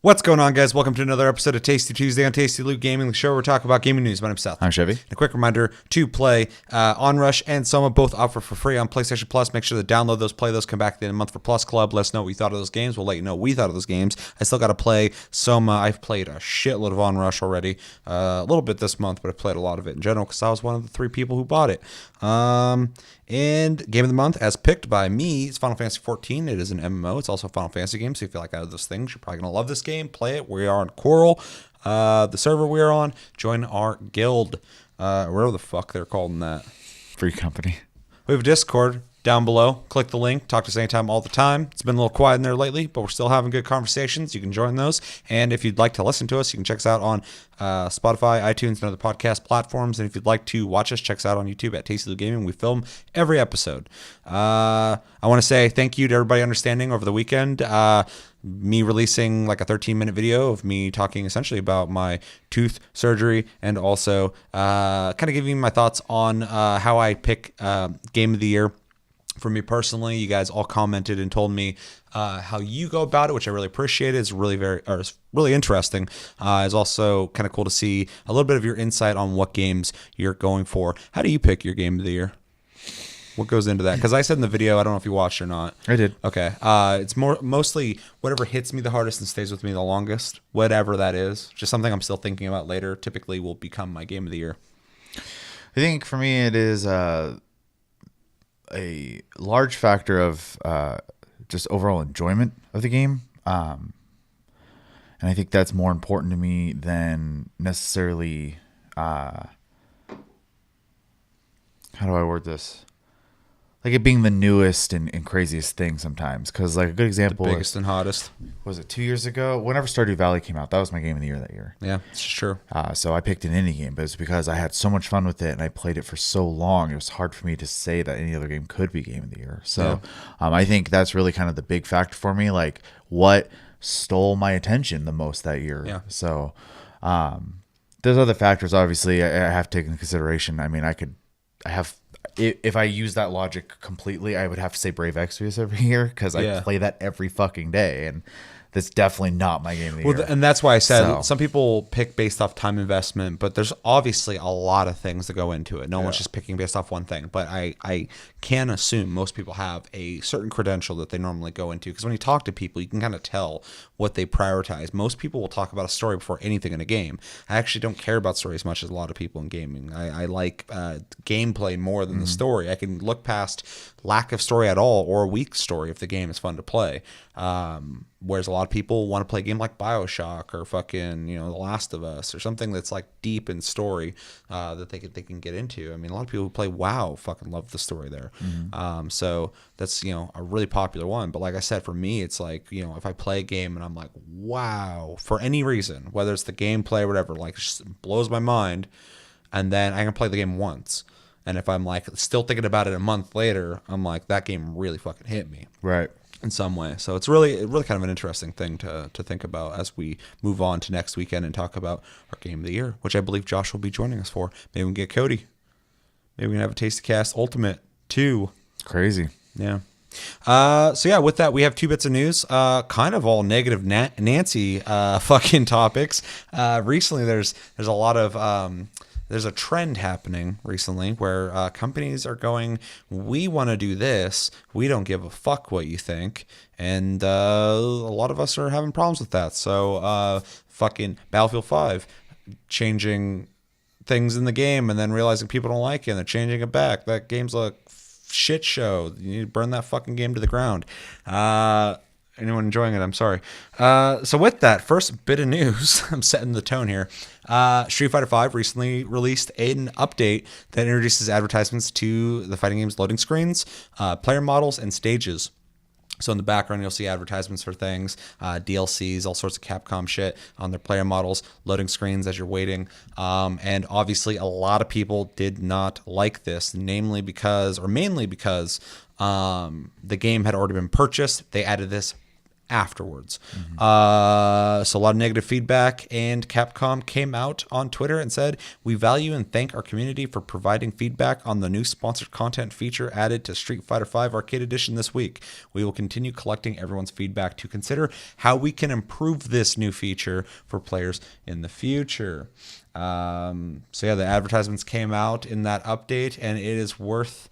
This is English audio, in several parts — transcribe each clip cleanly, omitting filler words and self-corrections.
What's going on, guys? Welcome to another episode of Tasty Tuesday on Tasty Loot Gaming, the show where we talk about gaming news. My name's Seth. I'm Chevy. A quick reminder to play Onrush and Soma, both offer for free on PlayStation Plus. Make sure to download those, play those, come back at the end of the month for Plus Club. Let us know what you thought of those games. We'll let you know what we thought of those games. I still got to play Soma. I've played a shitload of Onrush already. A little bit this month, but I've played a lot of it in general because I was one of the 3 people who bought it. And Game of the Month, as picked by me, is Final Fantasy XIV. It is an MMO. It's also a Final Fantasy game, so if you feel like out of those things, you're probably going to love this game. Play it. We are on Coral, the server we are on. Join our guild, whatever the fuck they're called in that. Free company. We have a Discord down below. Click the link. Talk to us anytime, all the time. It's been a little quiet in there lately, but we're still having good conversations. You can join those. And if you'd like to listen to us, you can check us out on Spotify, iTunes, and other podcast platforms. And if you'd like to watch us, check us out on YouTube at Tasty Loot Gaming. We film every episode. I want to say thank you to everybody understanding over the weekend. Me releasing like a 13-minute video of me talking essentially about my tooth surgery and also kind of giving my thoughts on how I pick Game of the Year. For me personally, you guys all commented and told me how you go about it, which I really appreciate. It's it's really interesting. It's also kind of cool to see a little bit of your insight on what games you're going for. How do you pick your Game of the Year? What goes into that? Because I said in the video, I don't know if you watched or not. I did. Okay. It's mostly whatever hits me the hardest and stays with me the longest, whatever that is. Just something I'm still thinking about later. Typically will become my Game of the Year. I think for me it is a large factor of just overall enjoyment of the game. And I think that's more important to me than necessarily, how do I word this? Like it being the newest and craziest thing sometimes. Because like a good example, The biggest and hottest. was it 2 years ago? Whenever Stardew Valley came out, that was my game of the year that year. Yeah, it's true. So I picked an indie game, but it's because I had so much fun with it and I played it for so long. It was hard for me to say that any other game could be game of the year. So I think that's really kind of the big factor for me. Like what stole my attention the most that year. Yeah. So there's other factors, obviously, I have to take into consideration. I mean, if I use that logic completely, I would have to say Brave Exvius every year because I play that every fucking day, and that's definitely not my game of the year. And that's why I said some people pick based off time investment, but there's obviously a lot of things that go into it. No one's just picking based off one thing, but I can assume most people have a certain credential that they normally go into because when you talk to people, you can kind of tell what they prioritize. Most people will talk about a story before anything in a game. I actually don't care about story as much as a lot of people in gaming. I like gameplay more than the story. I can look past lack of story at all or a weak story if the game is fun to play. Whereas a lot of people want to play a game like BioShock or fucking, The Last of Us or something that's like deep in story that they can get into. I mean, a lot of people who play WoW fucking love the story there. So that's, a really popular one. But like I said, for me, it's like, if I play a game and I'm like, wow, for any reason, whether it's the gameplay or whatever, like it just blows my mind. And then I can play the game once. And if I'm like still thinking about it a month later, I'm like, that game really fucking hit me. Right. In some way. So it's really kind of an interesting thing to think about as we move on to next weekend and talk about our Game of the Year, which I believe Josh will be joining us for. Maybe we can get Cody. Maybe we can have a Tasty Cast Ultimate 2. Crazy. Yeah. With that, we have 2 bits of news, kind of all negative Nancy fucking topics. Recently, there's a lot of... There's a trend happening recently where companies are going, we want to do this. We don't give a fuck what you think. And a lot of us are having problems with that. So fucking Battlefield 5 changing things in the game and then realizing people don't like it and they're changing it back. That game's a shit show. You need to burn that fucking game to the ground. Anyone enjoying it, I'm sorry. So with that, first bit of news, I'm setting the tone here. Street Fighter V recently released an update that introduces advertisements to the fighting game's loading screens, player models, and stages. So in the background, you'll see advertisements for things, DLCs, all sorts of Capcom shit on their player models, loading screens as you're waiting. And obviously, a lot of people did not like this, mainly because the game had already been purchased. They added this afterwards. So a lot of negative feedback, and Capcom came out on Twitter and said, "We value and thank our community for providing feedback on the new sponsored content feature added to Street Fighter V Arcade Edition this week. We will continue collecting everyone's feedback to consider how we can improve this new feature for players in the future." So yeah, the advertisements came out in that update, and it is worth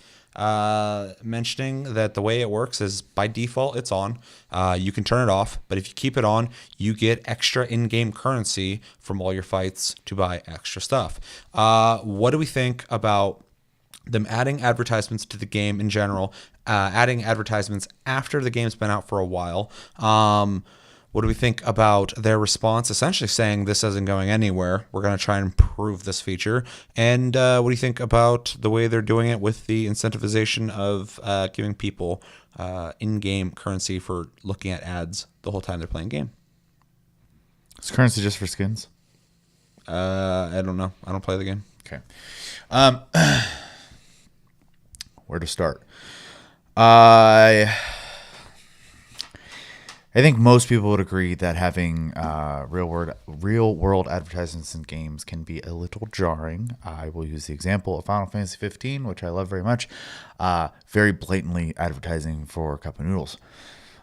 mentioning that the way it works is by default it's on. You can turn it off, but if you keep it on, you get extra in-game currency from all your fights to buy extra stuff. What do we think about them adding advertisements to the game in general, adding advertisements after the game's been out for a while? What do we think about their response, essentially saying this isn't going anywhere, we're going to try and improve this feature? And what do you think about the way they're doing it with the incentivization of giving people in-game currency for looking at ads the whole time they're playing game? Is currency just for skins? I don't know. I don't play the game. Okay. Where to start? I think most people would agree that having real world advertisements in games can be a little jarring. I will use the example of Final Fantasy 15, which I love very much. Very blatantly advertising for cup of noodles.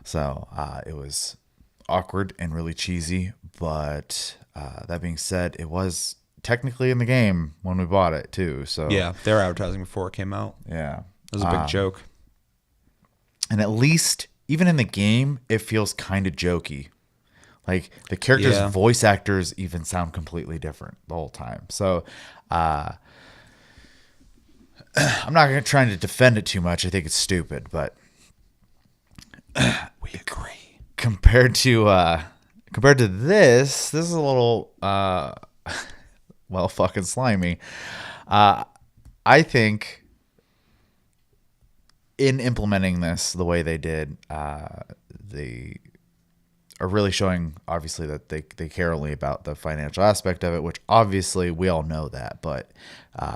So it was awkward and really cheesy. But that being said, it was technically in the game when we bought it too. So yeah, they were advertising before it came out. Yeah, it was a big joke. And at least, even in the game, it feels kind of jokey. Like the characters' voice actors even sound completely different the whole time. So I'm not trying to defend it too much. I think it's stupid, but we agree. Compared to this is a little well, fucking slimy. I think in implementing this the way they did, they are really showing, obviously, that they care only about the financial aspect of it, which obviously we all know that, but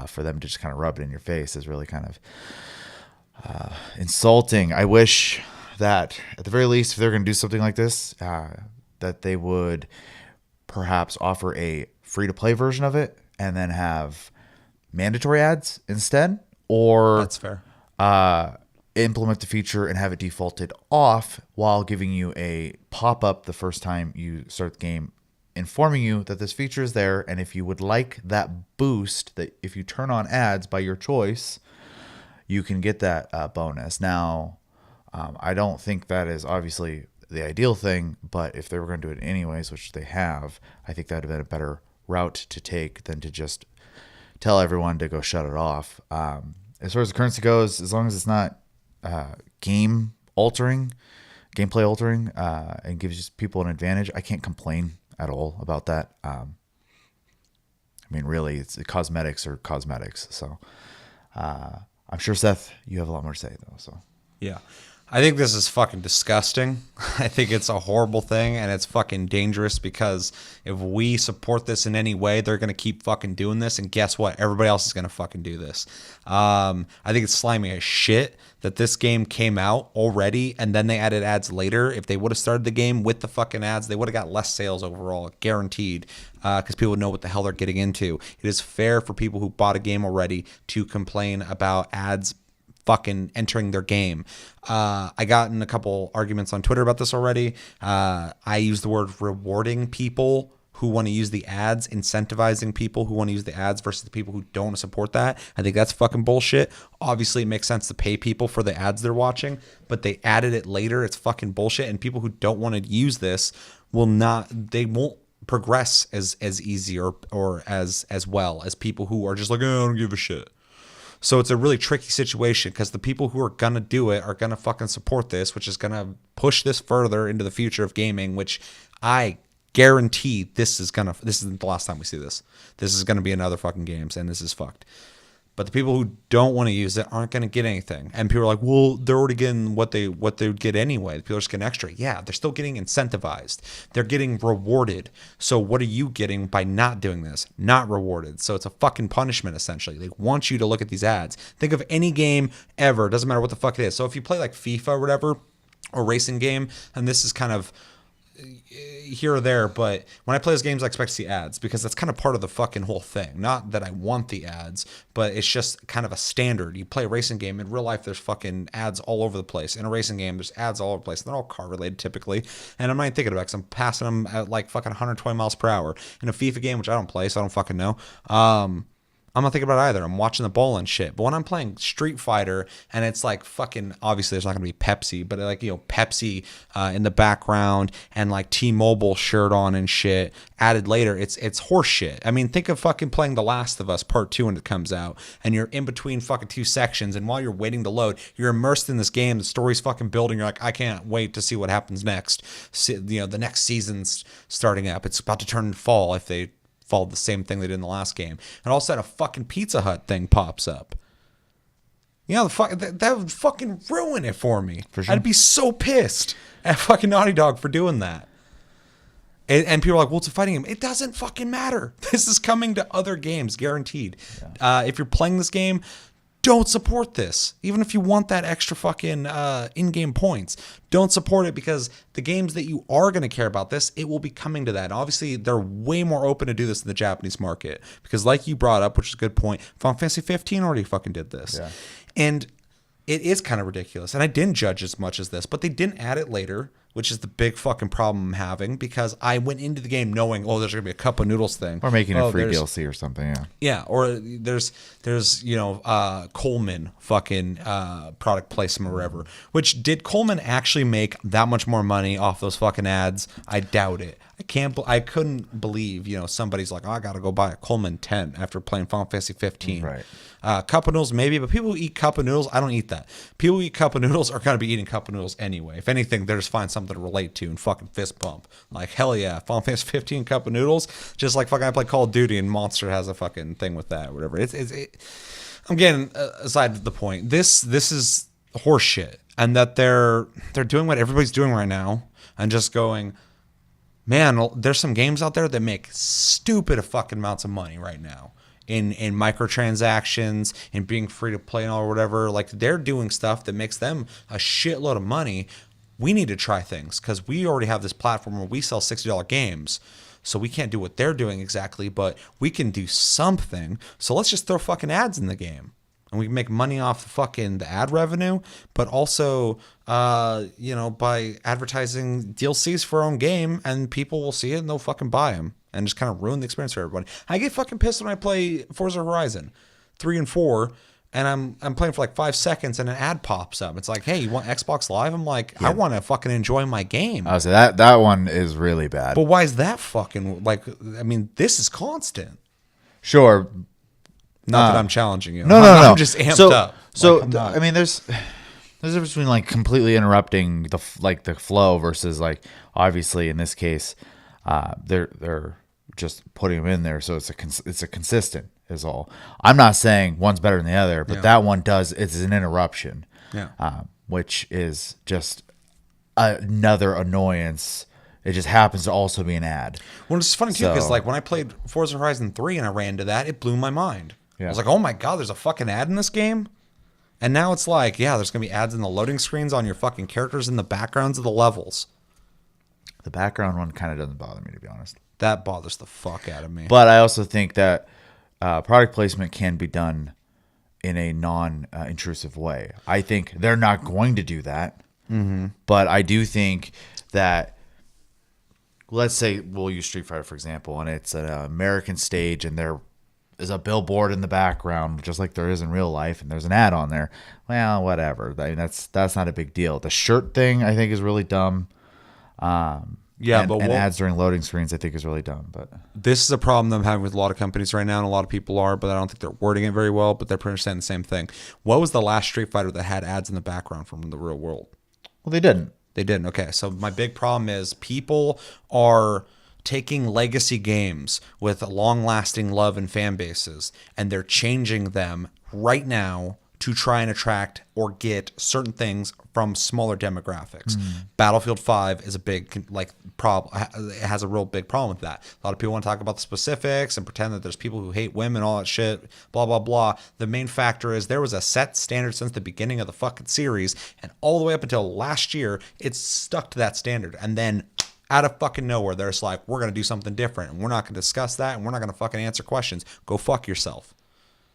for them to just kind of rub it in your face is really kind of insulting. I wish that at the very least, if they're going to do something like this, that they would perhaps offer a free-to-play version of it and then have mandatory ads instead, or that's fair. Implement the feature and have it defaulted off while giving you a pop-up the first time you start the game, informing you that this feature is there, and if you would like that boost, that if you turn on ads by your choice, you can get that bonus. Now, I don't think that is obviously the ideal thing, but if they were going to do it anyways, which they have, I think that would have been a better route to take than to just tell everyone to go shut it off. As far as the currency goes, as long as it's not gameplay altering, and gives people an advantage, I can't complain at all about that. I mean, really, it's cosmetics or cosmetics. So I'm sure, Seth, you have a lot more to say, though. So yeah. I think this is fucking disgusting. I think it's a horrible thing, and it's fucking dangerous, because if we support this in any way, they're going to keep fucking doing this, and guess what? Everybody else is going to fucking do this. I think it's slimy as shit that this game came out already, and then they added ads later. If they would have started the game with the fucking ads, they would have got less sales overall, guaranteed, because people would know what the hell they're getting into. It is fair for people who bought a game already to complain about ads fucking entering their game. I got in a couple arguments on Twitter about this already. I use the word rewarding people who want to use the ads, incentivizing people who want to use the ads versus the people who don't support that. I think that's fucking bullshit. Obviously, it makes sense to pay people for the ads they're watching, but they added it later. It's fucking bullshit. And people who don't want to use this they won't progress as easy or as well as people who are just like, oh, I don't give a shit. So it's a really tricky situation, because the people who are going to do it are going to fucking support this, which is going to push this further into the future of gaming, which I guarantee this isn't the last time we see this. This is going to be another fucking games, and this is fucked. But the people who don't want to use it aren't going to get anything. And people are like, well, they're already getting what they would get anyway. People are just getting extra. Yeah, they're still getting incentivized. They're getting rewarded. So what are you getting by not doing this? Not rewarded. So it's a fucking punishment, essentially. They want you to look at these ads. Think of any game ever. Doesn't matter what the fuck it is. So if you play like FIFA or whatever, or racing game, and this is kind of here or there, but when I play those games, I expect to see ads because that's kind of part of the fucking whole thing. Not that I want the ads, but it's just kind of a standard. You play a racing game, in real life, there's fucking ads all over the place. In a racing game, there's ads all over the place, and they're all car related typically. And I'm not even thinking about it because I'm passing them at like fucking 120 miles per hour. In a FIFA game, which I don't play, so I don't fucking know. I'm not thinking about it either. I'm watching the ball and shit. But when I'm playing Street Fighter and it's like fucking, obviously there's not going to be Pepsi, but like, Pepsi in the background and like T-Mobile shirt on and shit added later, it's horse shit. I mean, think of fucking playing The Last of Us Part 2 when it comes out and you're in between fucking two sections, and while you're waiting to load, you're immersed in this game. The story's fucking building. You're like, I can't wait to see what happens next. The next season's starting up. It's about to turn fall if they followed the same thing they did in the last game. And all of a sudden, a fucking Pizza Hut thing pops up. That would fucking ruin it for me. For sure. I'd be so pissed at fucking Naughty Dog for doing that. And people are like, well, it's a fighting game. It doesn't fucking matter. This is coming to other games, guaranteed. Yeah. If you're playing this game, don't support this. Even if you want that extra fucking in-game points, don't support it, because the games that you are going to care about this, it will be coming to that. And obviously, they're way more open to do this in the Japanese market because, like you brought up, which is a good point, Final Fantasy 15 already fucking did this. Yeah. And it is kind of ridiculous. And I didn't judge as much as this, but they didn't add it later, which is the big fucking problem I'm having, because I went into the game knowing, oh, there's going to be a cup of noodles thing. Or making a free DLC or something, yeah. Yeah, or there's Coleman fucking product placement or whatever. Which, did Coleman actually make that much more money off those fucking ads? I doubt it. I couldn't believe, somebody's like, oh, I got to go buy a Coleman tent after playing Final Fantasy 15. Right. Cup of noodles, maybe, but people who eat cup of noodles, I don't eat that. People who eat cup of noodles are going to be eating cup of noodles anyway. If anything, they'll just find something to relate to and fucking fist bump. Like, hell yeah, Final Fantasy 15 cup of noodles, just like fucking I play Call of Duty and Monster has a fucking thing with that or whatever. I'm getting aside the point. This is horse shit, and that they're doing what everybody's doing right now and just going, man, there's some games out there that make stupid fucking amounts of money right now in microtransactions and being free to play and all or whatever. Like, they're doing stuff that makes them a shitload of money. We need to try things because we already have this platform where we sell $60 games. So we can't do what they're doing exactly, but we can do something. So let's just throw fucking ads in the game. And we can make money off the ad revenue, but also, by advertising DLCs for our own game, and people will see it and they'll fucking buy them and just kind of ruin the experience for everybody. I get fucking pissed when I play Forza Horizon 3 and 4, and I'm playing for like 5 seconds and an ad pops up. It's like, hey, you want Xbox Live? I'm like, yeah. I want to fucking enjoy my game. I would say that one is really bad. But why is that fucking, this is constant. Sure. Not that I'm challenging you. No. I'm just amped up. So, there's a difference between like completely interrupting the flow versus like, obviously in this case, they're just putting them in there, so it's a consistent is all. I'm not saying one's better than the other, but that one it's an interruption, which is just another annoyance. It just happens to also be an ad. Well, it's funny too because like when I played Forza Horizon 3 and I ran into that, it blew my mind. Yeah. I was like, oh my God, there's a fucking ad in this game? And now it's like, yeah, there's going to be ads in the loading screens on your fucking characters in the backgrounds of the levels. The background one kind of doesn't bother me, to be honest. That bothers the fuck out of me. But I also think that product placement can be done in a non-intrusive way. I think they're not going to do that. Mm-hmm. But I do think that, let's say we'll use Street Fighter, for example, and it's an American stage and there is a billboard in the background, just like there is in real life, and there's an ad on there. Well, whatever. I mean, that's not a big deal. The shirt thing, I think, is really dumb. And ads during loading screens, I think, is really dumb. But this is a problem that I'm having with a lot of companies right now, and a lot of people are, but I don't think they're wording it very well, but they're pretty much saying the same thing. What was the last Street Fighter that had ads in the background from the real world? Well, they didn't. They didn't. Okay, so my big problem is people are taking legacy games with long-lasting love and fan bases, and they're changing them right now to try and attract or get certain things from smaller demographics. Battlefield 5 is a big problem. It has a real big problem with that. A lot of people want to talk about the specifics and pretend that there's people who hate women, all that shit, blah, blah, blah. The main factor is there was a set standard since the beginning of the fucking series, and all the way up until last year, it's stuck to that standard. And then out of fucking nowhere, they're just like, we're going to do something different, and we're not going to discuss that, and we're not going to fucking answer questions. Go fuck yourself.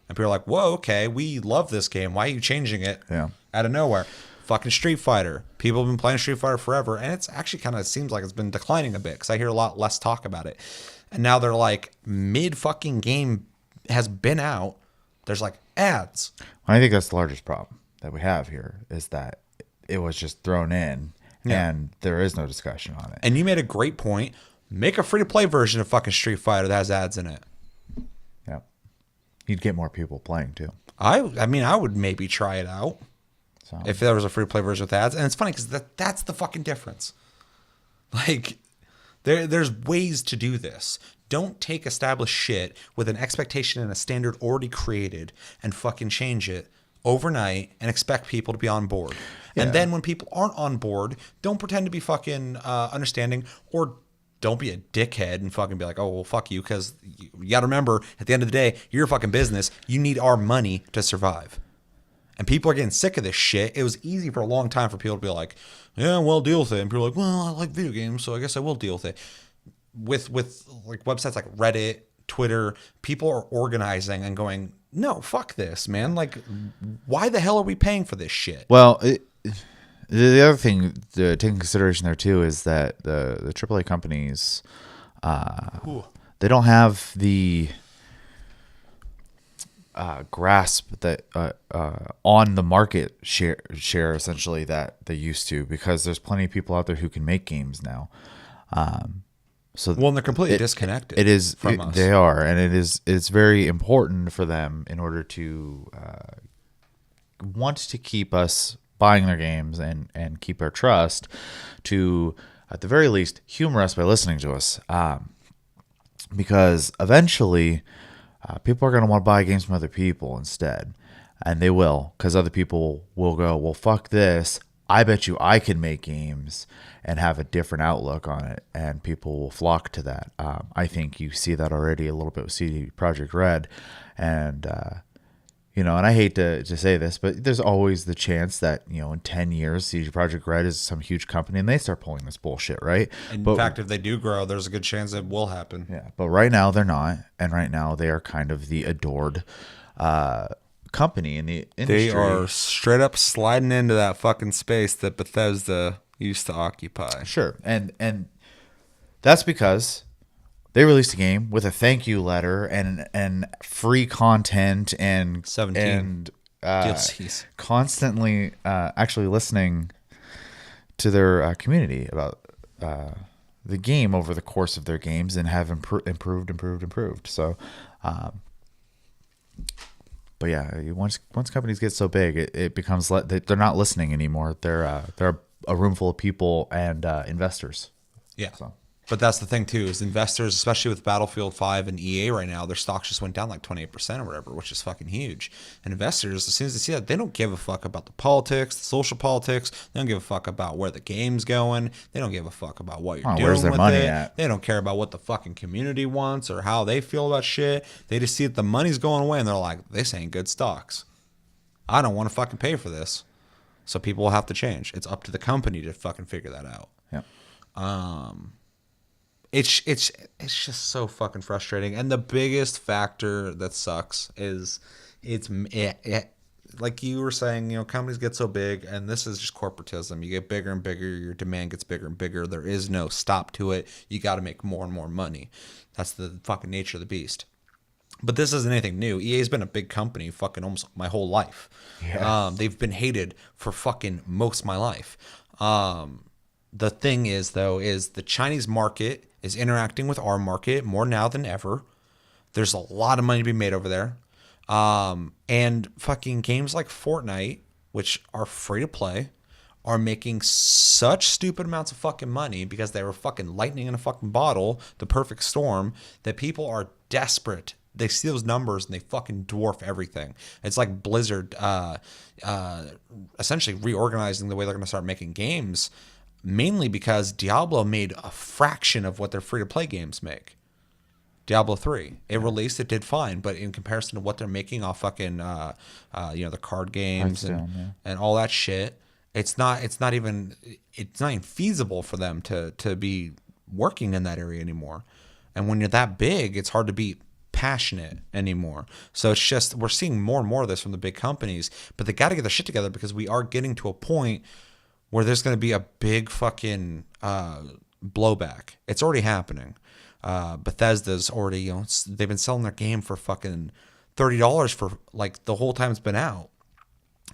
And people are like, whoa, okay, we love this game. Why are you changing it out of nowhere? Fucking Street Fighter. People have been playing Street Fighter forever, and it's actually kind of seems like it's been declining a bit because I hear a lot less talk about it. And now they're like, mid-fucking game has been out. There's like ads. I think that's the largest problem that we have here is that it was just thrown in, and there is no discussion on it. And you made a great point. Make a free-to-play version of fucking Street Fighter that has ads in it. Yeah. You'd get more people playing too. I mean, I would maybe try it out if there was a free-to-play version with ads. And it's funny because that's the fucking difference. Like, there's ways to do this. Don't take established shit with an expectation and a standard already created and fucking change it overnight and expect people to be on board. Yeah. And then when people aren't on board, don't pretend to be fucking understanding, or don't be a dickhead and fucking be like, oh, well, fuck you. Because you got to remember, at the end of the day, you're a fucking business. You need our money to survive. And people are getting sick of this shit. It was easy for a long time for people to be like, yeah, well, deal with it. And people are like, well, I like video games, so I guess I will deal with it. With like websites like Reddit, Twitter, people are organizing and going, no, fuck this, man. Like, why the hell are we paying for this shit? Well, the other thing to take into consideration there too is that the AAA companies, they don't have the grasp that on the market share essentially that they used to, because there's plenty of people out there who can make games now. So well, and they're completely disconnected. It is from us. They are, and it's very important for them in order to want to keep us buying their games and keep our trust, to at the very least humor us by listening to us, because eventually people are going to want to buy games from other people instead, and they will, because other people will go, well, fuck this, I bet you I can make games and have a different outlook on it, and people will flock to that. I think you see that already a little bit with CD Projekt Red, and and I hate to say this, but there's always the chance that, in 10 years, CD Projekt Red is some huge company and they start pulling this bullshit, right? In fact, if they do grow, there's a good chance it will happen. Yeah, but right now they're not, and right now they are kind of the adored company in the industry. They are straight up sliding into that fucking space that Bethesda used to occupy. Sure, and that's because they released a game with a thank you letter and free content and 17 DLCs. Constantly actually listening to their community about the game over the course of their games, and have improved. So, but yeah, once companies get so big, it becomes they're not listening anymore. They're a room full of people and investors. Yeah. So. But that's the thing too, is investors, especially with Battlefield 5 and EA right now, their stocks just went down like 28% or whatever, which is fucking huge. And investors, as soon as they see that, they don't give a fuck about the politics, the social politics. They don't give a fuck about where the game's going. They don't give a fuck about what you're doing where's their with money it. at? They don't care about what the fucking community wants or how they feel about shit. They just see that the money's going away and they're like, this ain't good stocks. I don't want to fucking pay for this. So people will have to change. It's up to the company to fucking figure that out. Yeah. It's just so fucking frustrating. And the biggest factor that sucks is like you were saying, companies get so big, and this is just corporatism. You get bigger and bigger, your demand gets bigger and bigger. There is no stop to it. You got to make more and more money. That's the fucking nature of the beast. But this isn't anything new. EA's been a big company fucking almost my whole life. Yeah. They've been hated for fucking most of my life. The thing is, though, is the Chinese market is interacting with our market more now than ever. There's a lot of money to be made over there. And fucking games like Fortnite, which are free to play, are making such stupid amounts of fucking money because they were fucking lightning in a fucking bottle, the perfect storm, that people are desperate they see those numbers and they fucking dwarf everything. It's like Blizzard essentially reorganizing the way they're going to start making games, mainly because Diablo made a fraction of what their free-to-play games make. Diablo 3, it released, it did fine, but in comparison to what they're making off fucking the card games and all that shit, it's not even feasible for them to be working in that area anymore. And when you're that big, it's hard to be passionate anymore. So it's just, we're seeing more and more of this from the big companies, but they got to get their shit together, because we are getting to a point where there's going to be a big fucking blowback. It's already happening. Bethesda's already, they've been selling their game for fucking $30 for like the whole time it's been out.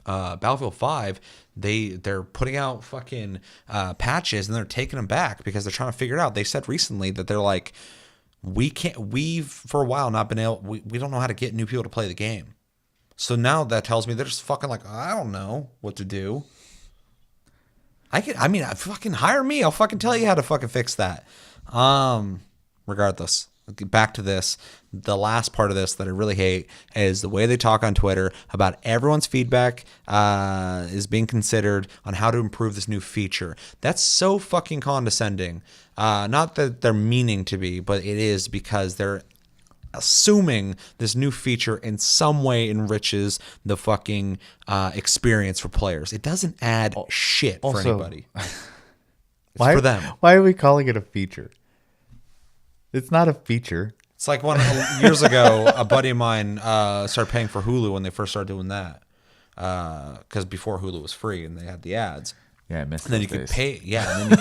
Battlefield 5, they're putting out fucking patches and they're taking them back because they're trying to figure it out. They said recently that they're like, we've for a while not been able, we don't know how to get new people to play the game. So now that tells me they're just fucking like, I don't know what to do. Fucking hire me. I'll fucking tell you how to fucking fix that. Regardless, back to this. The last part of this that I really hate is the way they talk on Twitter about everyone's feedback is being considered on how to improve this new feature. That's so fucking condescending. Not that they're meaning to be, but it is, because they're assuming this new feature in some way enriches the fucking experience for players. It doesn't add shit for anybody. It's for them. Why are we calling it a feature? It's not a feature. It's like when years ago, a buddy of mine started paying for Hulu when they first started doing that. Because before Hulu was free and they had the ads. Yeah, I missed and then you could pay. Yeah, and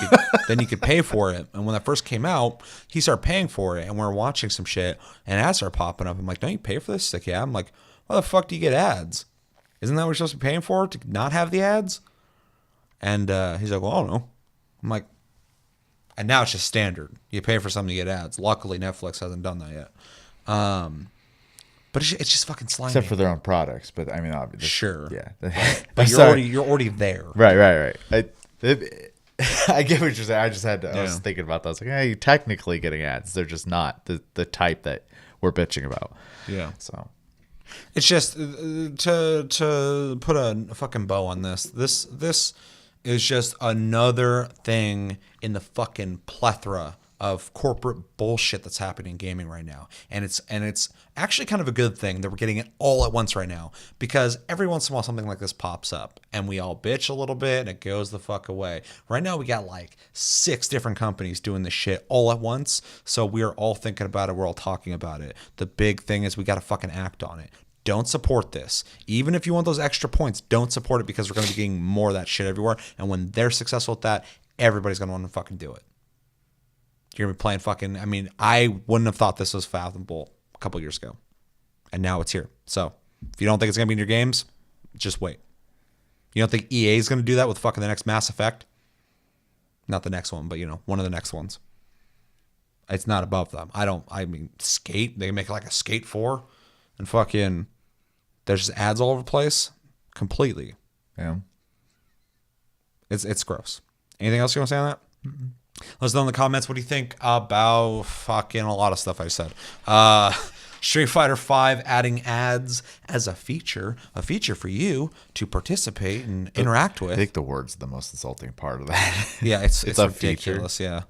then you could pay for it. And when that first came out, he started paying for it, and we were watching some shit, and ads started popping up. I'm like, don't you pay for this? He's like, yeah. I'm like, why the fuck do you get ads? Isn't that what you're supposed to be paying for, to not have the ads? And he's like, well, I don't know. I'm like, and now it's just standard. You pay for something to get ads. Luckily, Netflix hasn't done that yet. But it's just fucking slimy. Except for their own products. But I mean, obviously. Sure. Yeah. But you're already there. Right. I get what you're saying. I just had to, I was thinking about that. I was like, hey, you're technically getting ads. They're just not the type that we're bitching about. Yeah. So it's just to put a fucking bow on this. This is just another thing in the fucking plethora of corporate bullshit that's happening in gaming right now. And it's actually kind of a good thing that we're getting it all at once right now, because every once in a while something like this pops up and we all bitch a little bit and it goes the fuck away. Right now we got like 6 different companies doing this shit all at once. So we're all thinking about it. We're all talking about it. The big thing is we got to fucking act on it. Don't support this. Even if you want those extra points, don't support it, because we're going to be getting more of that shit everywhere. And when they're successful at that, everybody's going to want to fucking do it. You're going to be playing fucking, I mean, I wouldn't have thought this was fathomable a couple years ago. And now it's here. So if you don't think it's going to be in your games, just wait. You don't think EA is going to do that with fucking the next Mass Effect? Not the next one, but one of the next ones. It's not above them. I mean, Skate, they make like a Skate 4 and fucking, there's just ads all over the place. Completely. Yeah. It's gross. Anything else you want to say on that? Mm-mm. Let us know in the comments, what do you think about fucking a lot of stuff I said. Street Fighter V adding ads as a feature for you to participate and interact with. I think the word's the most insulting part of that. Yeah, it's ridiculous. Feature. Yeah.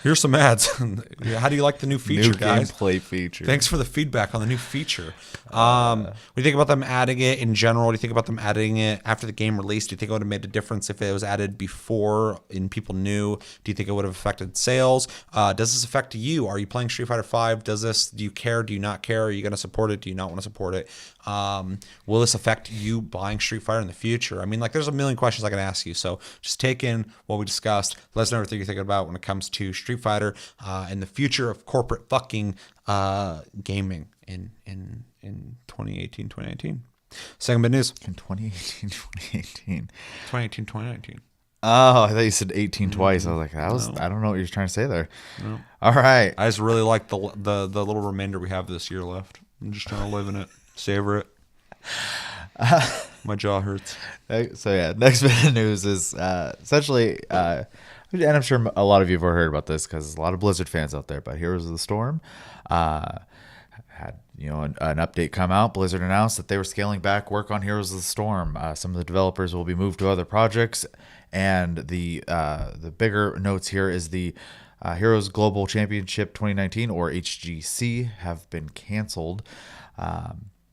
Here's some ads. How do you like the new feature, guys? Gameplay feature. Thanks for the feedback on the new feature. What do you think about them adding it in general? What do you think about them adding it after the game released? Do you think it would have made a difference if it was added before and people knew? Do you think it would have affected sales? Does this affect you? Are you playing Street Fighter V? Do you care? Do you not care? Are you going to support it? Do you not want to support it? Will this affect you buying Street Fighter in the future? I mean, like, there's a million questions I can ask you. So just take in what we discussed. Let us know everything you're thinking about when it comes to Street Fighter and the future of corporate fucking gaming in 2018, 2019. Second bit news. In 2018, 2018. 2018, 2019. Oh, I thought you said 18 twice. I was like, I don't know what you're trying to say there. No. All right. I just really like the little remainder we have this year left. I'm just trying to live in it, savor it. My jaw hurts. So yeah, next bit of news is essentially, and I'm sure a lot of you have heard about this because there's a lot of Blizzard fans out there. But Heroes of the Storm had an update come out. Blizzard announced that they were scaling back work on Heroes of the Storm. Some of the developers will be moved to other projects, and the bigger notes here is the Heroes Global Championship 2019, or HGC, have been canceled.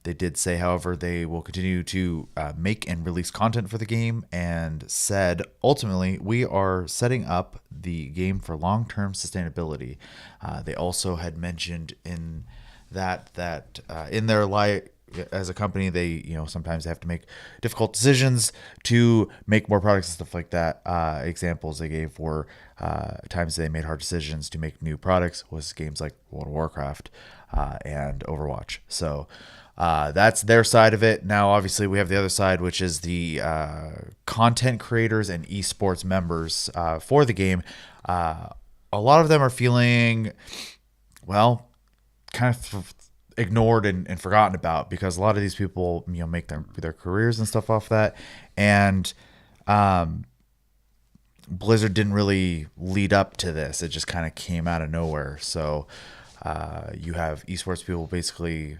They did say, however, they will continue to make and release content for the game, and said, ultimately, we are setting up the game for long-term sustainability. They also had mentioned in that in their life as a company, they sometimes have to make difficult decisions to make more products and stuff like that. Examples they gave were times they made hard decisions to make new products was games like World of Warcraft and Overwatch. So that's their side of it. Now, obviously, we have the other side, which is the content creators and esports members for the game. A lot of them are feeling, well, kind of ignored and forgotten about, because a lot of these people, make their careers and stuff off that. And Blizzard didn't really lead up to this. It just kind of came out of nowhere. So you have esports people, basically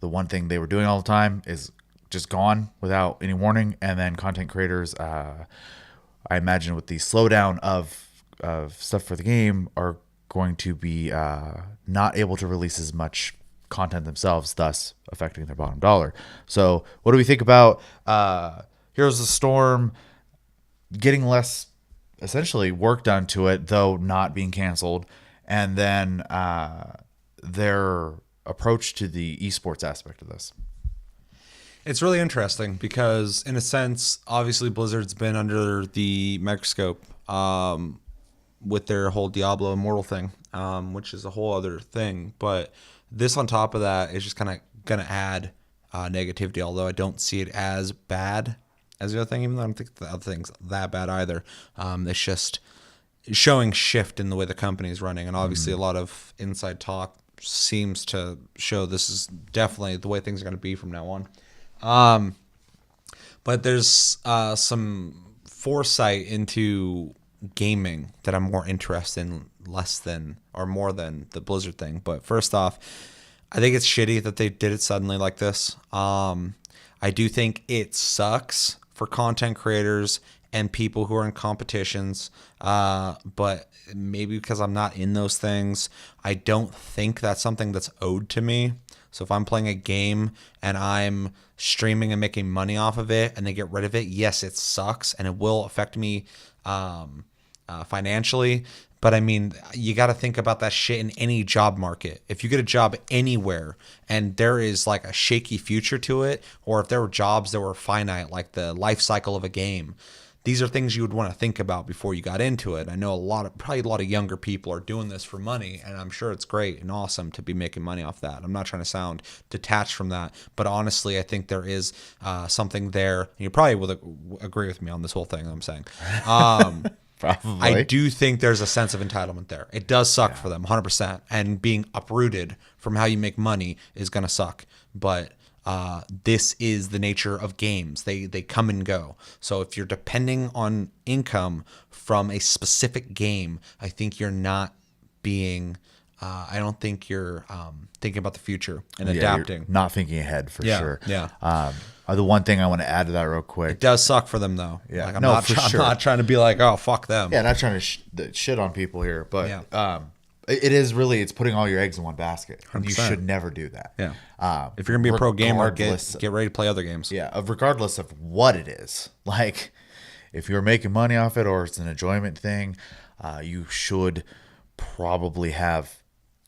the one thing they were doing all the time is just gone without any warning. And then content creators, I imagine with the slowdown of stuff for the game, are going to be not able to release as much content themselves, thus affecting their bottom dollar. So what do we think about Heroes of the Storm getting less, essentially, work done to it, though not being canceled, and then their approach to the esports aspect of this? It's really interesting because, in a sense, obviously Blizzard's been under the microscope with their whole Diablo Immortal thing, which is a whole other thing. But this on top of that is just kind of going to add negativity, although I don't see it as bad as the other thing, even though I don't think the other thing's that bad either. It's just showing shift in the way the company is running. And obviously a lot of inside talk seems to show this is definitely the way things are going to be from now on. But there's some foresight into gaming that I'm more interested in, less than or more than the Blizzard thing. But first off, I think it's shitty that they did it suddenly like this. I do think it sucks for content creators and people who are in competitions, but maybe because I'm not in those things, I don't think that's something that's owed to me. So if I'm playing a game and I'm streaming and making money off of it and they get rid of it, yes, it sucks and it will affect me financially. But I mean, you got to think about that shit in any job market. If you get a job anywhere and there is like a shaky future to it, or if there were jobs that were finite, like the life cycle of a game, these are things you would want to think about before you got into it. I know probably a lot of younger people are doing this for money, and I'm sure it's great and awesome to be making money off that. I'm not trying to sound detached from that, but honestly, I think there is something there. And you probably will agree with me on this whole thing I'm saying. Probably. I do think there's a sense of entitlement there. It does suck for them, 100%. And being uprooted from how you make money is going to suck. But this is the nature of games. They come and go. So if you're depending on income from a specific game, I think you're not being... I don't think you're thinking about the future and adapting. You're not thinking ahead for sure. Yeah. The one thing I want to add to that real quick. It does suck for them, though. Yeah. Like, I'm not trying to be like, oh, fuck them. Yeah, not trying to shit on people here, but it is really, it's putting all your eggs in one basket. And you should never do that. Yeah. If you're going to be a pro gamer, get ready to play other games. Yeah, regardless of what it is. Like, if you're making money off it or it's an enjoyment thing, you should probably have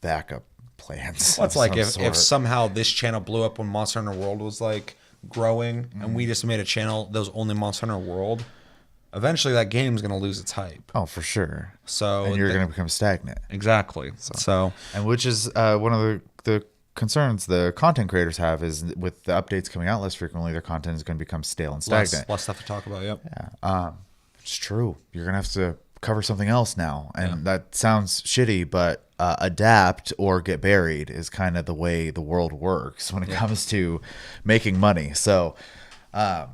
backup plans. Well, it's like if somehow this channel blew up when Monster Hunter World was like growing and we just made a channel that was only Monster Hunter World, eventually that game's going to lose its hype. Oh, for sure. So and you're going to become stagnant. Exactly. So and which is one of the concerns the content creators have is with the updates coming out less frequently, their content is going to become stale and stagnant. Less stuff to talk about. Yep. Yeah. It's true. You're going to have to cover something else now, and that sounds shitty, but adapt or get buried is kind of the way the world works when it comes to making money. So and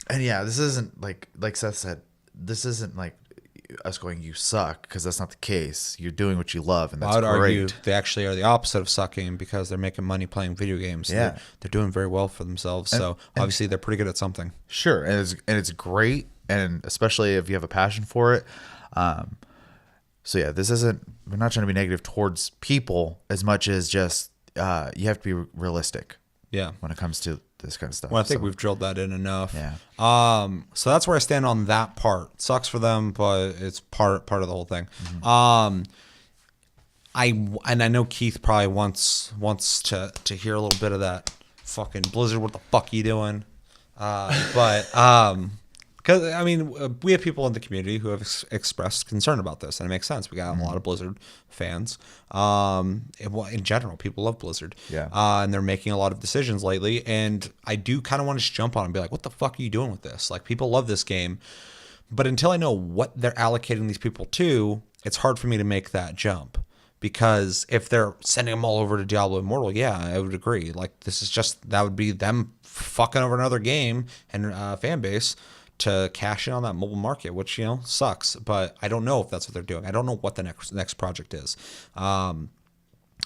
this isn't like Seth said, this isn't like us going, you suck, because that's not the case. You're doing what you love, and that's I would argue great. they actually are the opposite of sucking because they're making money playing video games. So Yeah. they're doing very well for themselves. So obviously they're pretty good at something. Sure, and it's great, and especially if you have a passion for it. So yeah, this isn't. We're not trying to be negative towards people as much as just you have to be realistic. Yeah. When it comes to this kind of stuff. Well, I think we've drilled that in enough. Yeah. So that's where I stand on that part. Sucks for them, but it's part of the whole thing. Mm-hmm. I know Keith probably wants to hear a little bit of that fucking Blizzard. What the fuck you doing? Because I mean, we have people in the community who have expressed concern about this, and it makes sense. We got a lot of Blizzard fans. In general, people love Blizzard. Yeah. And they're making a lot of decisions lately, and I do kind of want to just jump on and be like, "What the fuck are you doing with this? Like, people love this game." But until I know what they're allocating these people to, it's hard for me to make that jump. Because if they're sending them all over to Diablo Immortal, yeah, I would agree. Like, that would be them fucking over another game and fan base to cash in on that mobile market, which, sucks. But I don't know if that's what they're doing. I don't know what the next project is. I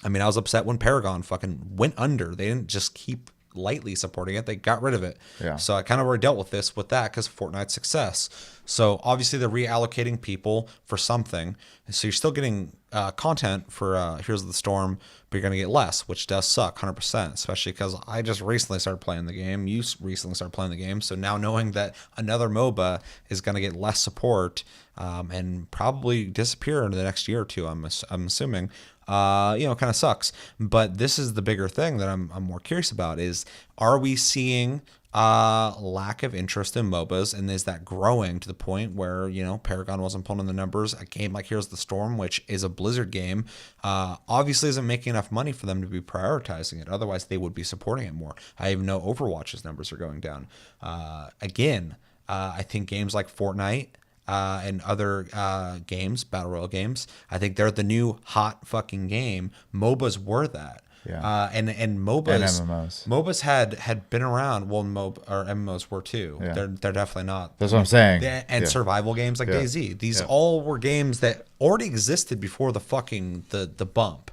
mean, I was upset when Paragon fucking went under. They didn't just keep lightly supporting it. They got rid of it. Yeah. So I kind of already dealt with that because of Fortnite's success. So obviously they're reallocating people for something. So you're still getting content for Heroes of the Storm, but you're going to get less, which does suck 100%, especially because I just recently started playing the game. You recently started playing the game. So now knowing that another MOBA is going to get less support and probably disappear in the next year or two, I'm assuming, kind of sucks. But this is the bigger thing that I'm more curious about is, are we seeing lack of interest in MOBAs, and is that growing to the point where, Paragon wasn't pulling the numbers? A game like Heroes of the Storm, which is a Blizzard game, obviously isn't making enough money for them to be prioritizing it. Otherwise, they would be supporting it more. I even know Overwatch's numbers are going down. I think games like Fortnite and other games, Battle Royale games, I think they're the new hot fucking game. MOBAs were that. Yeah. And MOBAs, and MOBAs had been around. Well, MMOs were too. Yeah. They're definitely not. That's what I'm saying. And survival games like DayZ. These all were games that already existed before the fucking the bump.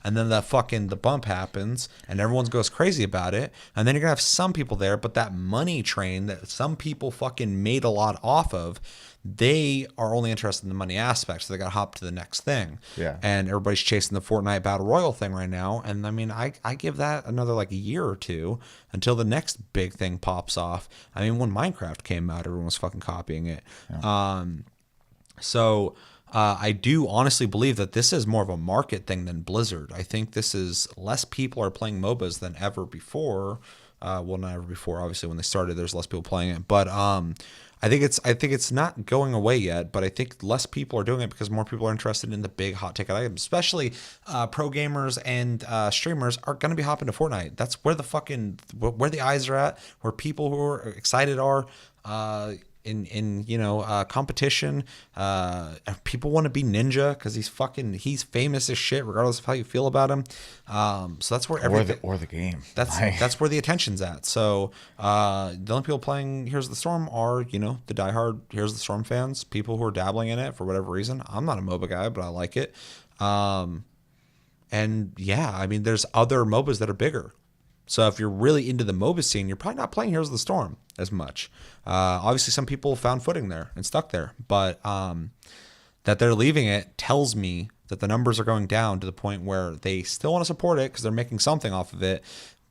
And then the bump happens and everyone goes crazy about it. And then you're gonna have some people there, but that money train that some people fucking made a lot off of, they are only interested in the money aspect, so they got to hop to the next thing. Yeah. And everybody's chasing the Fortnite Battle Royale thing right now. And I mean, I give that another like a year or two until the next big thing pops off. I mean, when Minecraft came out, everyone was fucking copying it. Yeah. I do honestly believe that this is more of a market thing than Blizzard. I think this is less people are playing MOBAs than ever before. Well, not ever before. Obviously, when they started, there's less people playing it. But I think it's not going away yet, but I think less people are doing it because more people are interested in the big hot ticket items. Especially pro gamers and streamers are going to be hopping to Fortnite. That's where where the eyes are at, where people who are excited are. In competition, people want to be Ninja because he's famous as shit regardless of how you feel about him. So that's where everything or the game. That's where the attention's at. So the only people playing Heroes of the Storm are the diehard Heroes of the Storm fans, people who are dabbling in it for whatever reason. I'm not a MOBA guy, but I like it. And yeah, I mean, there's other MOBAs that are bigger. So if you're really into the MOBA scene, you're probably not playing Heroes of the Storm as much. Obviously, some people found footing there and stuck there, but that they're leaving it tells me that the numbers are going down to the point where they still want to support it because they're making something off of it,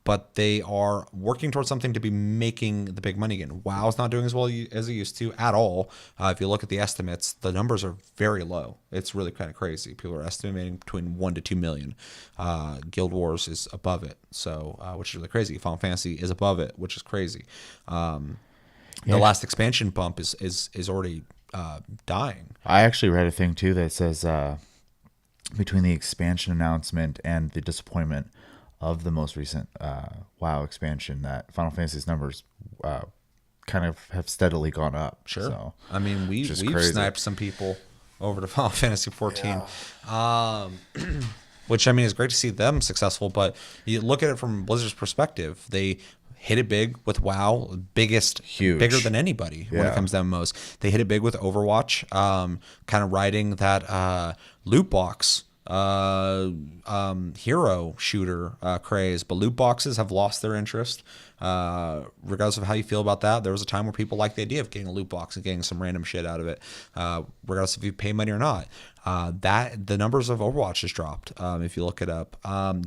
but they are working towards something to be making the big money again. WoW's not doing as well as it used to at all. If you look at the estimates, the numbers are very low. It's really kind of crazy. People are estimating between 1 to 2 million. Guild Wars is above it, so which is really crazy. Final Fantasy is above it, which is crazy. The last expansion bump is already dying. I actually read a thing too that says between the expansion announcement and the disappointment of the most recent WoW expansion, that Final Fantasy's numbers kind of have steadily gone up. Sure. So, I mean, we've sniped some people over to Final Fantasy 14. Yeah. Which, I mean, is great to see them successful, but you look at it from Blizzard's perspective. They hit it big with WoW, bigger than anybody when it comes to MMOs. They hit it big with Overwatch, kind of riding that loot box hero shooter craze, but loot boxes have lost their interest. Regardless of how you feel about that, there was a time where people liked the idea of getting a loot box and getting some random shit out of it, regardless if you pay money or not. That the numbers of Overwatch has dropped. If you look it up,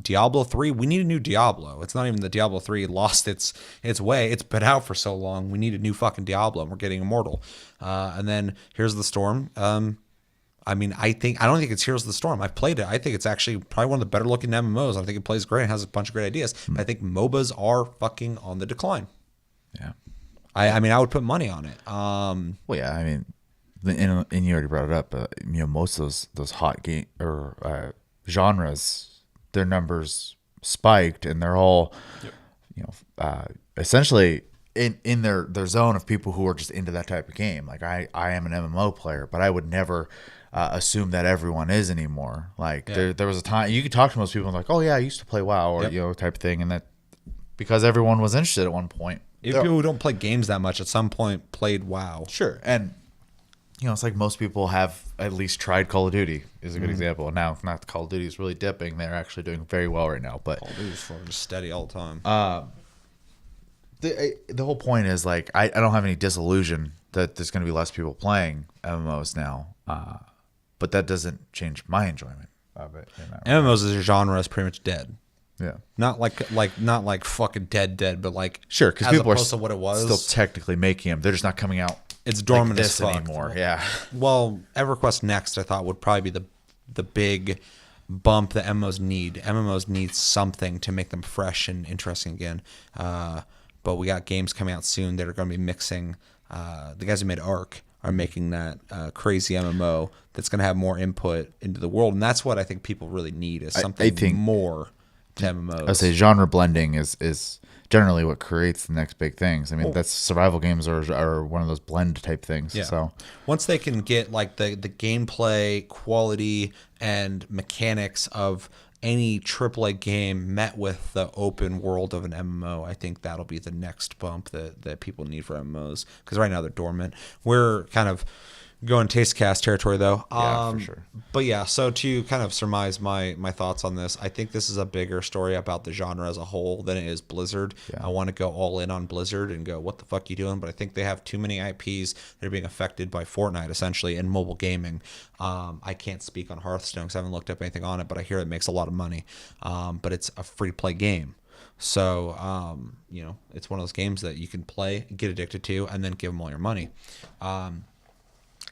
Diablo 3, we need a new Diablo. It's not even that Diablo 3 lost its way. It's been out for so long. We need a new fucking Diablo, and we're getting Immortal. And then Here's the Storm. I don't think it's Heroes of the Storm. I've played it. I think it's actually probably one of the better looking MMOs. I think it plays great and has a bunch of great ideas. But I think MOBAs are fucking on the decline. Yeah. I would put money on it. Well, yeah, I mean, and you already brought it up, but most of those hot game or genres, their numbers spiked, and they're all, essentially in their zone of people who are just into that type of game. Like I am an MMO player, but I would never assume that everyone is anymore. Like there was a time you could talk to most people and like, oh yeah, I used to play WoW or type of thing, and that because everyone was interested at one point. If people who don't play games that much at some point played WoW. Sure. And it's like most people have at least tried Call of Duty is a good example. And now, not Call of Duty is really dipping. They're actually doing very well right now. But Call of Duty is just steady all the time. The whole point is like I don't have any disillusion that there's going to be less people playing MMOs now. But that doesn't change my enjoyment of it. MMOs as a genre is pretty much dead. Yeah, not like fucking dead, but like sure, because people are to what it was. Still technically making them. They're just not coming out. It's dormant like as fuck anymore. Yeah. Well, EverQuest Next, I thought would probably be the big bump that MMOs need. MMOs need something to make them fresh and interesting again. But we got games coming out soon that are going to be mixing. The guys who made Ark are making that crazy MMO that's going to have more input into the world, and that's what I think people really need is something more to MMOs. I say genre blending is generally what creates the next big things. I mean, that's survival games are one of those blend type things. Yeah. So once they can get like the gameplay quality and mechanics of any AAA game met with the open world of an MMO, I think that'll be the next bump that people need for MMOs. Because right now they're dormant. We're kind of going taste cast territory though. Yeah, for sure. But yeah, so to kind of surmise my thoughts on this, I think this is a bigger story about the genre as a whole than it is Blizzard. Yeah. I want to go all in on Blizzard and go, what the fuck you doing? But I think they have too many IPs that are being affected by Fortnite essentially and mobile gaming. I can't speak on Hearthstone because I haven't looked up anything on it, but I hear it makes a lot of money. But it's a free to play game. So, it's one of those games that you can play, get addicted to, and then give them all your money.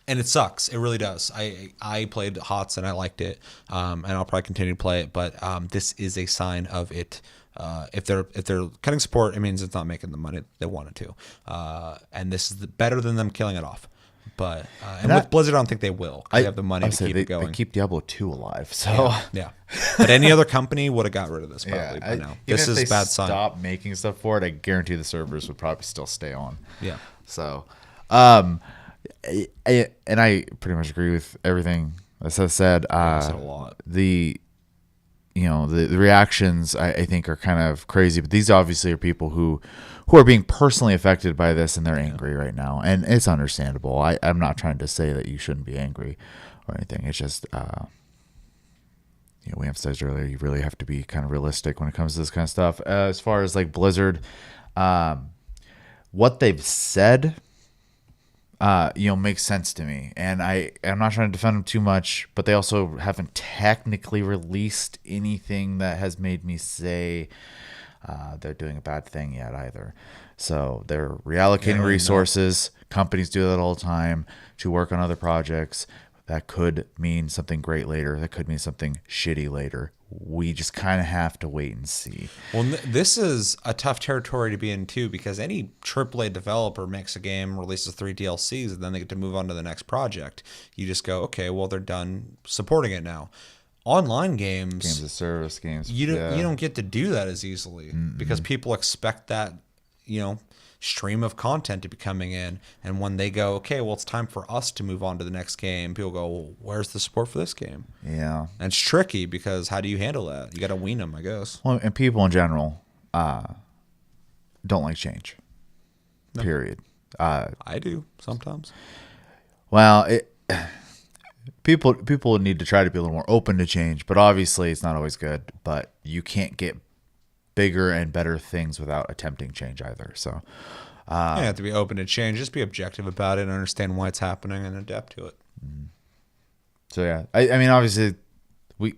And it sucks. It really does. I played HOTS and I liked it, and I'll probably continue to play it. But this is a sign of it. If they're cutting support, it means it's not making the money they wanted to. And this is better than them killing it off. But and with Blizzard, I don't think they will. They have the money to keep it going. They keep Diablo 2 alive. So yeah. But any other company would have got rid of this probably by now. This is a bad sign. Stop making stuff for it. I guarantee the servers would probably still stay on. Yeah. So, and I pretty much agree with everything that Seth said. I said a lot. The reactions I think are kind of crazy, but these obviously are people who are being personally affected by this, and they're angry right now, and it's understandable. I'm not trying to say that you shouldn't be angry or anything. It's just we emphasized earlier, you really have to be kind of realistic when it comes to this kind of stuff. As far as like Blizzard, what they've said makes sense to me, and I'm not trying to defend them too much, but they also haven't technically released anything that has made me say they're doing a bad thing yet either. So they're reallocating resources. Companies do that all the time to work on other projects. That could mean something great later. That could mean something shitty later. We just kind of have to wait and see. Well, this is a tough territory to be in too, because any AAA developer makes a game, releases 3 DLCs, and then they get to move on to the next project. You just go, okay, well, they're done supporting it now. Online games of service games, you don't get to do that as easily because people expect that stream of content to be coming in, and when they go, okay, well, it's time for us to move on to the next game, people go, well, where's the support for this game? Yeah, and it's tricky because how do you handle that? You got to wean them, I guess. Well, and people in general, don't like change. No. Period. I do sometimes. Well, people need to try to be a little more open to change, but obviously it's not always good. But you can't get bigger and better things without attempting change either. So you have to be open to change. Just be objective about it and understand why it's happening and adapt to it. So yeah, I mean, obviously we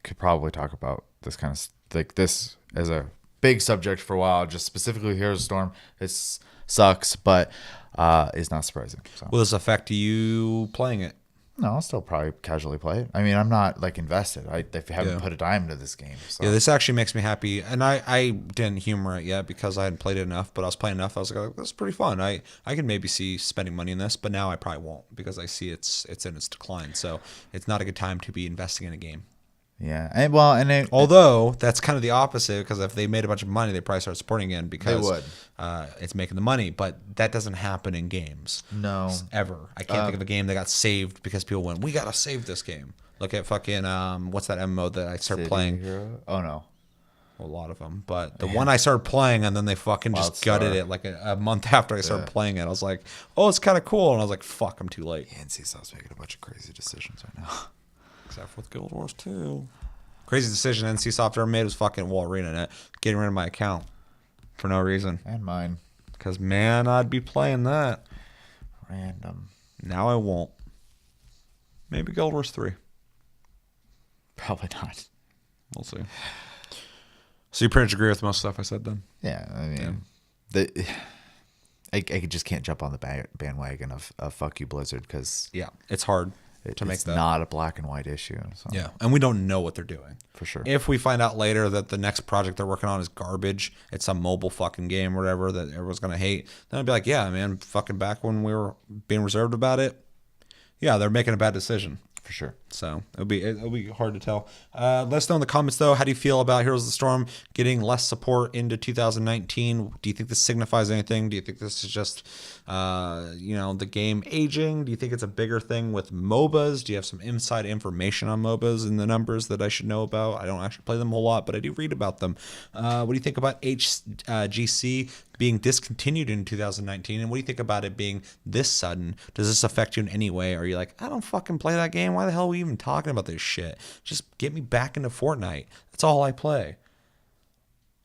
could probably talk about this kind of like this as a big subject for a while. Just specifically Heroes of Storm, this sucks, but it's not surprising. So. Will this affect you playing it? No, I'll still probably casually play it. I mean, I'm not like invested. I haven't put a dime into this game. So. Yeah, this actually makes me happy. And I didn't humor it yet because I hadn't played it enough, but I was playing enough. I was like, oh, this is pretty fun. I can maybe see spending money in this, but now I probably won't because I see it's in its decline. So it's not a good time to be investing in a game. Yeah, and although that's kind of the opposite, because if they made a bunch of money, they probably start supporting it because they would. It's making the money. But that doesn't happen in games. No, ever. I can't think of a game that got saved because people went, "We gotta save this game." Look at fucking what's that MMO that I started playing? Hero? Oh no, a lot of them. But the one I started playing and then they fucking just gutted it like a month after I started playing it. I was like, "Oh, it's kind of cool," and I was like, "Fuck, I'm too late." Yeah, NCSoft's making a bunch of crazy decisions right now. Except with Guild Wars 2. Crazy decision NCSoft ever made was fucking Arena getting rid of my account for no reason. And mine. Because, man, I'd be playing that. Random. Now I won't. Maybe Guild Wars 3. Probably not. We'll see. So you pretty much agree with most stuff I said then? Yeah, I mean, I just can't jump on the bandwagon of fuck you Blizzard because it's hard. It's not a black and white issue. So. Yeah, and we don't know what they're doing. For sure. If we find out later that the next project they're working on is garbage, it's some mobile fucking game or whatever that everyone's going to hate, then I'd be like, yeah, man, fucking back when we were being reserved about it, yeah, they're making a bad decision. For sure. So it'll be hard to tell. Let us know in the comments, though, how do you feel about Heroes of the Storm getting less support into 2019? Do you think this signifies anything? Do you think this is just, the game aging? Do you think it's a bigger thing with MOBAs? Do you have some inside information on MOBAs and the numbers that I should know about? I don't actually play them a whole lot, but I do read about them. What do you think about HGC being discontinued in 2019, and what do you think about it being this sudden? Does this affect you in any way? Are you like, I don't fucking play that game? Why the hell are we even talking about this shit? Just get me back into Fortnite. That's all I play.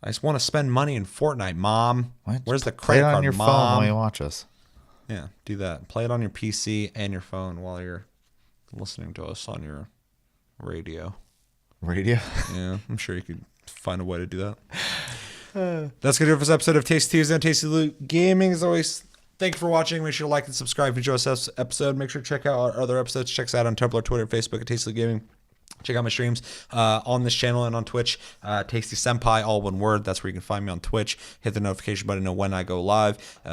I just want to spend money in Fortnite, Mom. What? Where's the credit card, on your Mom? phone while you watch us. Yeah, do that. Play it on your PC and your phone while you're listening to us on your radio. Radio? Yeah, I'm sure you could find a way to do that. That's going to do it for this episode of Tasty Tuesday on Tasty Loot Gaming. As always, thank you for watching. Make sure to like and subscribe if you enjoy this episode. Make sure to check out our other episodes. Check us out on Tumblr, Twitter, Facebook at Tasty Loot Gaming. Check out my streams on this channel and on Twitch. Tasty Senpai, all one word. That's where you can find me on Twitch. Hit the notification button to know when I go live. We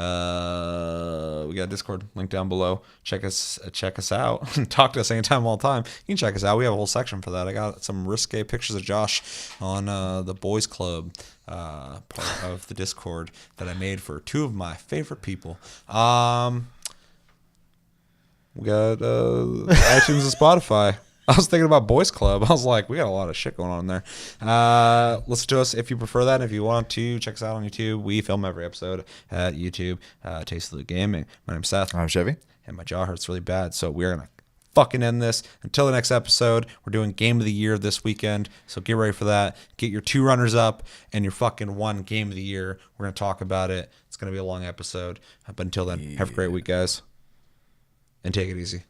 got a Discord link down below. Check us out. Talk to us anytime, all the time. You can check us out. We have a whole section for that. I got some risque pictures of Josh on the boys club part of the Discord that I made for two of my favorite people. We got iTunes and Spotify. I was thinking about Boys Club. I was like, we got a lot of shit going on there. Listen to us if you prefer that. If you want to, check us out on YouTube. We film every episode at YouTube. Tasty Loot Gaming. My name's Seth. I'm Chevy. And my jaw hurts really bad. So we're going to fucking end this. Until the next episode, we're doing Game of the Year this weekend. So get ready for that. Get your 2 runners up and your fucking 1 Game of the Year. We're going to talk about it. It's going to be a long episode. But until then, have a great week, guys. And take it easy.